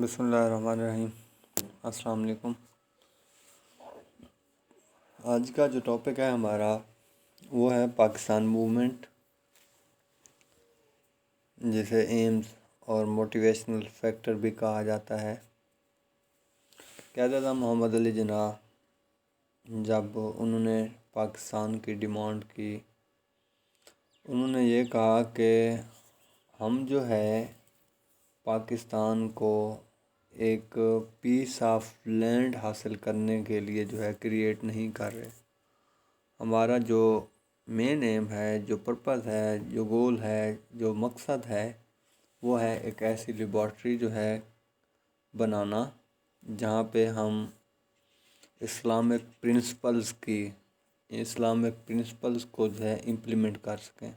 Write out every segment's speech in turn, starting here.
بسم اللہ الرحمن الرحیم۔ السلام علیکم۔ آج کا جو ٹاپک ہے ہمارا وہ ہے پاکستان موومنٹ، جسے ایمز اور موٹیویشنل فیکٹر بھی کہا جاتا ہے۔ قائد محمد علی جناح جب انہوں نے پاکستان کی ڈیمانڈ کی، انہوں نے یہ کہا کہ ہم جو ہے پاکستان کو ایک پیس آف لینڈ حاصل کرنے کے لیے جو ہے کریٹ نہیں کر رہے۔ ہمارا جو مین ایم ہے، جو پرپز ہے، جو گول ہے، جو مقصد ہے، وہ ہے ایک ایسی لیبارٹری جو ہے بنانا جہاں پہ ہم اسلامک پرنسپلز کو جو ہے امپلیمنٹ کر سکیں،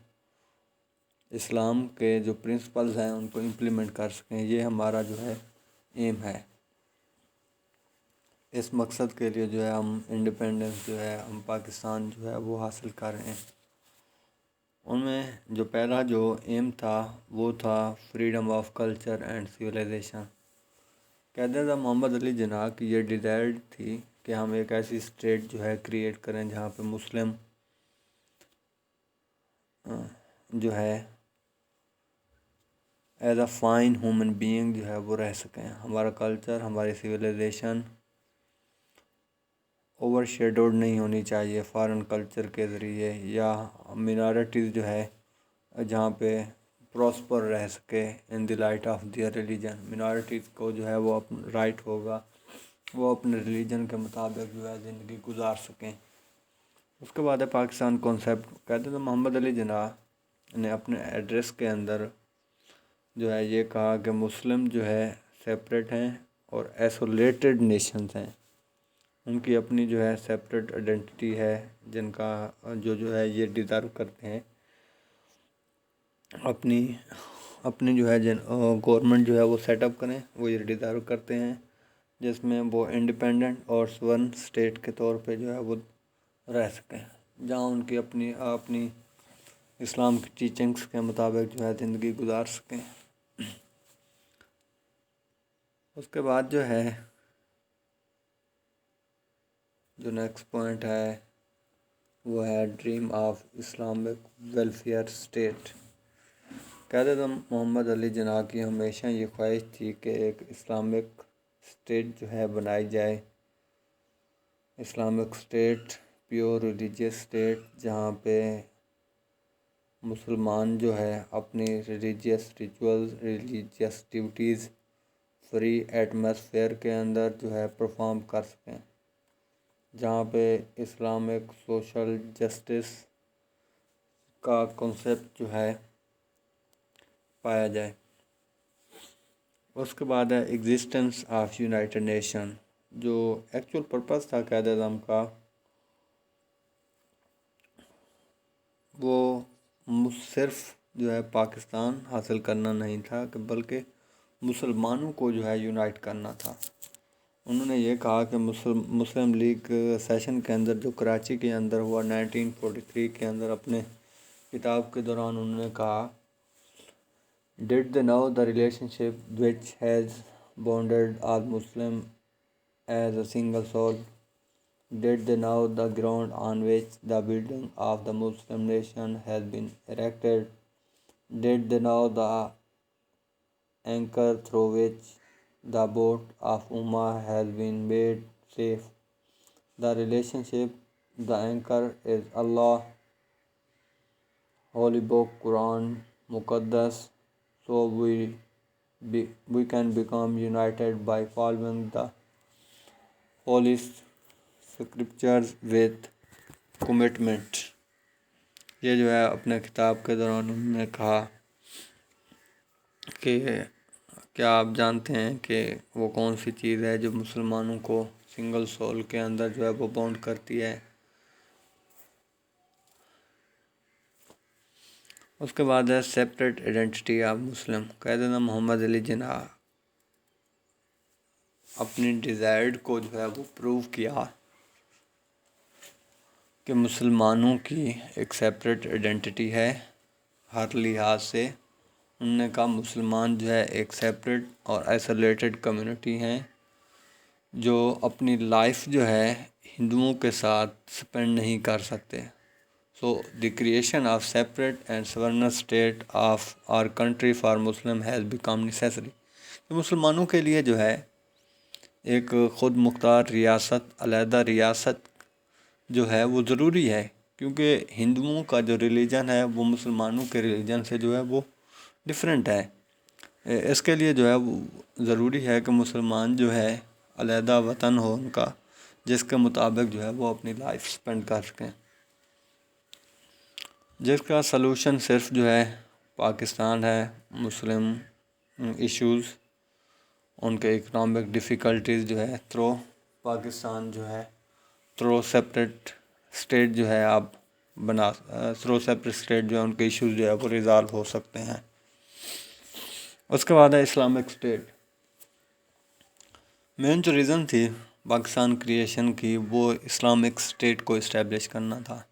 اسلام کے جو پرنسپلز ہیں ان کو امپلیمنٹ کر سکیں۔ یہ ہمارا جو ہے ایم ہے۔ اس مقصد کے لیے جو ہے ہم انڈیپینڈنس جو ہے ہم پاکستان جو ہے وہ حاصل کر رہے ہیں۔ ان میں جو پہلا جو ایم تھا وہ تھا freedom of culture and civilization. Quaid Azam محمد علی جناح کی یہ ڈیزائر تھی کہ ہم ایک ایسی اسٹیٹ جو ہے کریٹ کریں جہاں پہ مسلم جو ہے as a fine human being جو ہے وہ رہ سکیں۔ ہمارا کلچر، ہماری سویلائزیشن اوور شیڈوڈ نہیں ہونی چاہیے فارن کلچر کے ذریعے، یا منارٹیز جو ہے جہاں پہ پراسپر رہ سکے in the light of their religion. Minorities کو جو ہے وہ اپنا رائٹ ہوگا، وہ اپنے ریلیجن کے مطابق جو ہے زندگی گزار سکیں۔ اس کے بعد ہے پاکستان کانسیپٹ۔ قائد اعظم محمد علی جناح نے اپنے ایڈریس کے اندر جو ہے یہ کہا کہ مسلم جو ہے سیپریٹ ہیں اور ایسولیٹڈ نیشنز ہیں، ان کی اپنی جو ہے سیپریٹ آئیڈینٹی ہے، جن کا جو ہے یہ ڈیزرو کرتے ہیں اپنی جو ہے گورنمنٹ جو ہے وہ سیٹ اپ کریں، وہ یہ ڈیزرو کرتے ہیں جس میں وہ انڈیپینڈنٹ اور سورن اسٹیٹ کے طور پہ جو ہے وہ رہ سکیں، جہاں ان کی اپنی اسلام کی ٹیچنگس کے مطابق جو ہے زندگی گزار سکیں۔ اس کے بعد جو ہے جو نیکسٹ پوائنٹ ہے وہ ہے dream of Islamic welfare state. قائد اعظم محمد علی جناح کی ہمیشہ یہ خواہش تھی کہ ایک اسلامک اسٹیٹ جو ہے بنائی جائے، Islamic state, pure religious state, جہاں پہ مسلمان جو ہے اپنی religious rituals, religious duties free atmosphere کے اندر جو ہے پرفارم کر سکیں، جہاں پہ اسلامک سوشل جسٹس کا کنسیپٹ جو ہے پایا جائے۔ اس کے بعد ہے ایگزسٹنس آف یونائٹڈ نیشن۔ جو ایکچول پرپس تھا قائد اعظم کا، وہ صرف جو ہے پاکستان حاصل کرنا نہیں تھا کہ بلکہ مسلمانوں کو جو ہے یونائٹ کرنا تھا۔ انہوں نے یہ کہا کہ مسلم لیگ سیشن کے اندر جو کراچی کے اندر ہوا 1943 کے اندر، اپنے کتاب کے دوران انہوں نے کہا Did they know the relationship which has bonded all Muslims as a single soul? Did they know the ground on which the building of the Muslim nation has been erected? Did they know the anchor through which the boat of Ummah has been made safe? The relationship, the anchor is Allah, Holy Book, Quran, Muqaddas. So we can become united by following the Holy Scriptures with commitment۔ یہ جو ہے اپنے کتاب کے دوران انہوں نے کہا کہ کیا آپ جانتے ہیں کہ وہ کون سی چیز ہے جو مسلمانوں کو سنگل سول کے اندر جو ہے وہ بانڈ کرتی ہے۔ اس کے بعد ہے سیپریٹ آئیڈینٹی آف مسلم۔ قائد اعظم محمد علی جناح اپنی ڈیزائرڈ کو جو ہے وہ پروو کیا کہ مسلمانوں کی ایک سیپریٹ آئیڈینٹی ہے ہر لحاظ سے۔ انہوں نے کہا مسلمان جو ہے ایک سیپریٹ اور آئسولیٹڈ کمیونٹی ہیں جو اپنی لائف جو ہے ہندوؤں کے ساتھ سپینڈ نہیں کر سکتے. So the creation of separate and sovereign state of our country for Muslim has become necessary. مسلمانوں کے لیے جو ہے ایک خود مختار ریاست، علیحدہ ریاست جو ہے وہ ضروری ہے، کیونکہ ہندوؤں کا جو ریلیجن ہے وہ مسلمانوں کے ریلیجن سے جو ہے وہ ڈفرینٹ ہے. اس کے لیے جو ہے وہ ضروری ہے کہ مسلمان جو ہے علیحدہ وطن ہو ان کا، جس کے مطابق جو ہے وہ اپنی لائف سپینڈ کر سکیں، جس کا سلوشن صرف جو ہے پاکستان ہے. مسلم ایشوز، ان کے اکنامک ڈیفیکلٹیز جو ہے تھرو پاکستان جو ہے تھرو سیپریٹ اسٹیٹ جو ہے آپ تھرو سیپریٹ اسٹیٹ جو ہے ان کے ایشوز جو ہے وہ ریزالو ہو سکتے ہیں. اس کے بعد ہے اسلامک اسٹیٹ. مین جو ریزن تھی پاکستان کریشن کی وہ اسلامک اسٹیٹ کو اسٹیبلش کرنا تھا،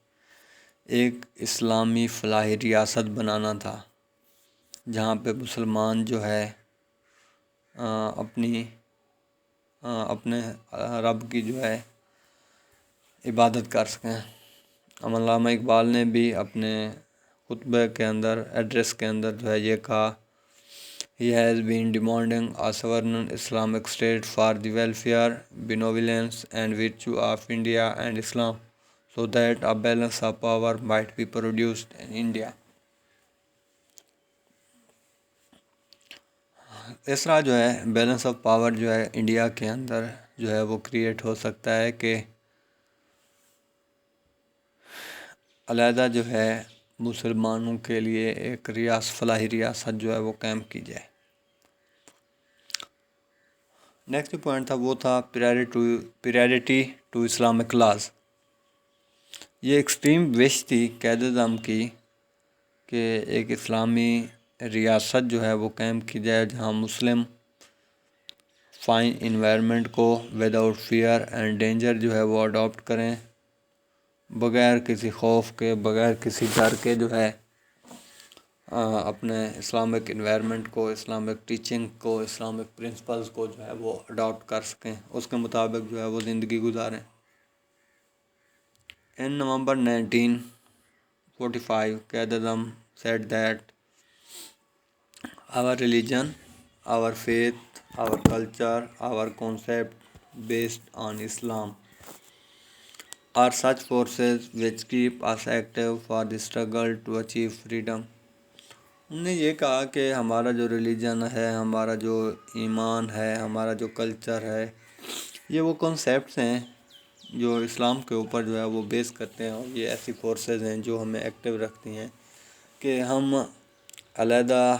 ایک اسلامی فلاحی ریاست بنانا تھا جہاں پہ مسلمان جو ہے اپنے رب کی جو ہے عبادت کر سکیں. علامہ اقبال نے بھی اپنے خطبہ کے اندر، ایڈریس کے اندر جو ہے یہ کہا، He has been demanding a sovereign Islamic state for the welfare, benevolence and virtue of India and Islam, so that a balance of power might be produced in India. اس طرح جو ہے بیلنس آف پاور جو ہے India کے اندر جو ہے وہ create ہو سکتا ہے کہ علیحدہ جو ہے مسلمانوں کے لیے ایک فلاحی ریاست جو ہے وہ قائم کی جائے. نیکسٹ پوائنٹ تھا وہ تھا پیریورٹی ٹو اسلامک لاز. یہ ایکسٹریم وش تھی قائد اعظم کی کہ ایک اسلامی ریاست جو ہے وہ قائم کی جائے جہاں مسلم فائن انوائرمنٹ کو وداؤٹ فیئر اینڈ ڈینجر جو ہے وہ اڈاپٹ کریں، بغیر کسی خوف کے، بغیر کسی ڈر کے جو ہے اپنے اسلامک انوائرمنٹ کو، اسلامک ٹیچنگ کو، اسلامک پرنسپلز کو جو ہے وہ اڈاپٹ کر سکیں، اس کے مطابق جو ہے وہ زندگی گزاریں. In November 1945, Quaid Azam said that our religion, our faith, our culture, our concept based on Islam are such forces which keep us active for the struggle to achieve freedom. انہوں نے یہ کہا کہ ہمارا جو ریلیجن ہے، ہمارا جو ایمان ہے، ہمارا جو کلچر ہے، یہ وہ کنسیپٹس ہیں جو اسلام کے اوپر جو ہے وہ بیس کرتے ہیں، اور یہ ایسی فورسز ہیں جو ہمیں ایکٹیو رکھتی ہیں کہ ہم علیحدہ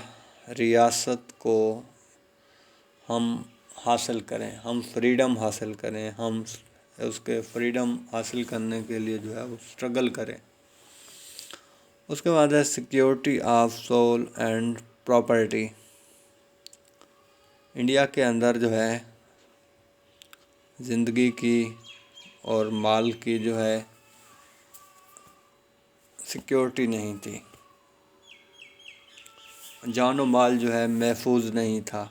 ریاست کو ہم حاصل کریں، ہم فریڈم حاصل کریں، ہم اس کے فریڈم حاصل کرنے کے لیے جو ہے وہ اسٹرگل کریں. اس کے بعد ہے security of civil and property. India کے اندر جو ہے زندگی کی اور مال کی جو ہے سیکیورٹی نہیں تھی، جان و مال جو ہے محفوظ نہیں تھا.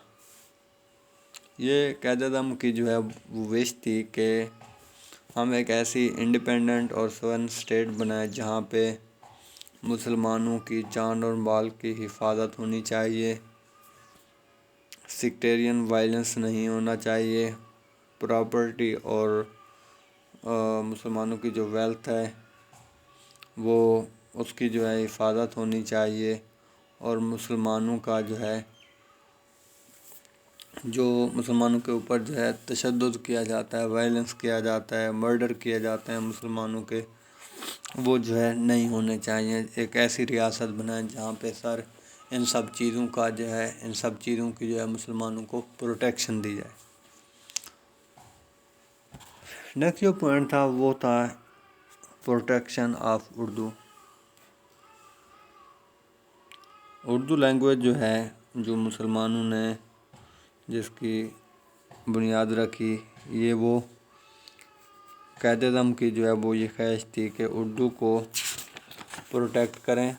یہ قائد اعظم کی جو ہے وہ وش تھی کہ ہم ایک ایسی انڈیپینڈنٹ اور سورن اسٹیٹ بنائیں جہاں پہ مسلمانوں کی جان اور مال کی حفاظت ہونی چاہیے، سیکٹیرین وائلنس نہیں ہونا چاہیے، پراپرٹی اور مسلمانوں کی جو ویلتھ ہے وہ اس کی جو ہے حفاظت ہونی چاہیے، اور مسلمانوں کا جو ہے جو مسلمانوں کے اوپر جو ہے تشدد کیا جاتا ہے، وائلنس کیا جاتا ہے، مرڈر کیا جاتا ہے مسلمانوں کے، وہ جو ہے نہیں ہونے چاہیے. ایک ایسی ریاست بنائیں جہاں پہ ان سب چیزوں کا جو ہے، ان سب چیزوں کی جو ہے مسلمانوں کو پروٹیکشن دی جائے. نیکسٹ جو پوائنٹ تھا وہ تھا protection of Urdu. Urdu language جو ہے، جو مسلمانوں نے جس کی بنیاد رکھی، یہ وہ قائد اعظم کی جو ہے وہ یہ خواہش تھی کہ اردو کو پروٹیکٹ کریں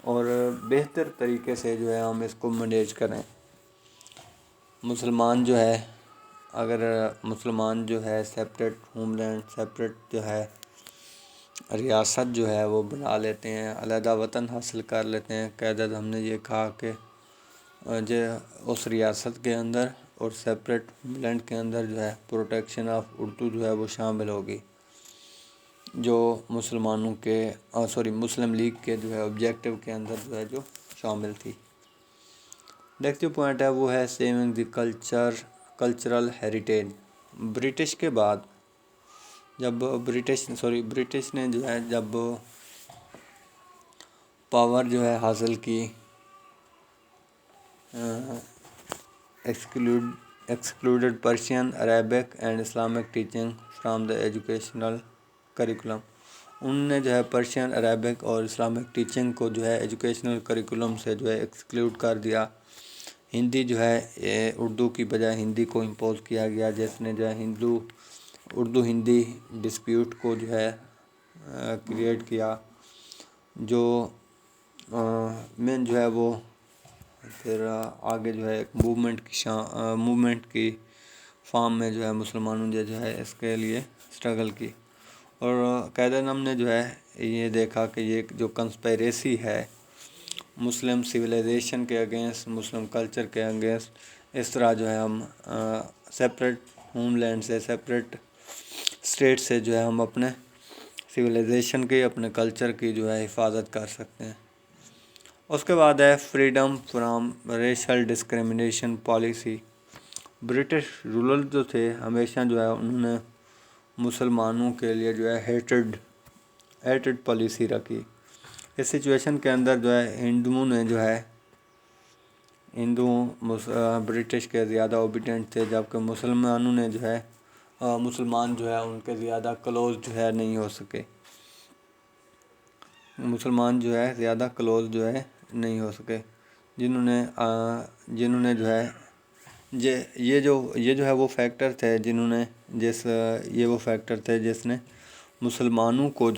اور بہتر طریقے سے جو ہے ہم اس کو مینیج کریں. مسلمان جو ہے اگر مسلمان جو ہے سیپریٹ ہوم لینڈ، سیپریٹ جو ہے ریاست جو ہے وہ بنا لیتے ہیں، علیحدہ وطن حاصل کر لیتے ہیں. قاعدہ ہم نے یہ کہا کہ جو اس ریاست کے اندر اور سیپریٹ ہوم لینڈ کے اندر جو ہے پروٹیکشن آف اردو جو ہے وہ شامل ہوگی، جو مسلمانوں کے مسلم لیگ کے جو ہے آبجیکٹو کے اندر جو ہے جو شامل تھی. نیکسٹ پوائنٹ ہے وہ ہے saving the cultural heritage. British کے بعد جب برٹش نے جو ہے جب پاور جو ہے حاصل کی excluded Persian, Arabic and Islamic teaching from the educational curriculum. انہوں نے جو ہے پرشین، عربک اور اسلامک ٹیچنگ کو جو ہے ایجوکیشنل کریکولم سے جو ہے ایکسکلوڈ کر دیا. ہندی جو ہے اردو کی بجائے ہندی کو امپوز کیا گیا، جس نے جو ہے اردو ہندی ڈسپیوٹ کو جو ہے کریٹ کیا، جو مین جو ہے وہ پھر آگے جو ہے ایک موومنٹ کی فارم میں جو ہے مسلمانوں نے جو ہے اس کے لیے اسٹرگل کی. اور قائداعظم نے جو ہے یہ دیکھا کہ یہ جو کنسپیریسی ہے مسلم سویلائزیشن کے اگینسٹ، مسلم کلچر کے اگینسٹ، اس طرح جو ہے ہم سیپریٹ ہوم لینڈ سے، سیپریٹ اسٹیٹ سے جو ہے ہم اپنے سویلائزیشن کی، اپنے کلچر کی جو ہے حفاظت کر سکتے ہیں. اس کے بعد ہے freedom from racial discrimination policy. British ruler جو تھے ہمیشہ جو ہے انہوں نے مسلمانوں کے لیے جو ہے ہیٹڈ پالیسی رکھی. اس سچویشن کے اندر جو ہے ہندو برٹش کے زیادہ اوبیڈینٹ تھے، جبکہ مسلمان جو ہے ان کے زیادہ کلوز جو ہے نہیں ہو سکے. جنہوں نے جو ہے یہ وہ فیکٹر تھے جس نے مسلمانوں کو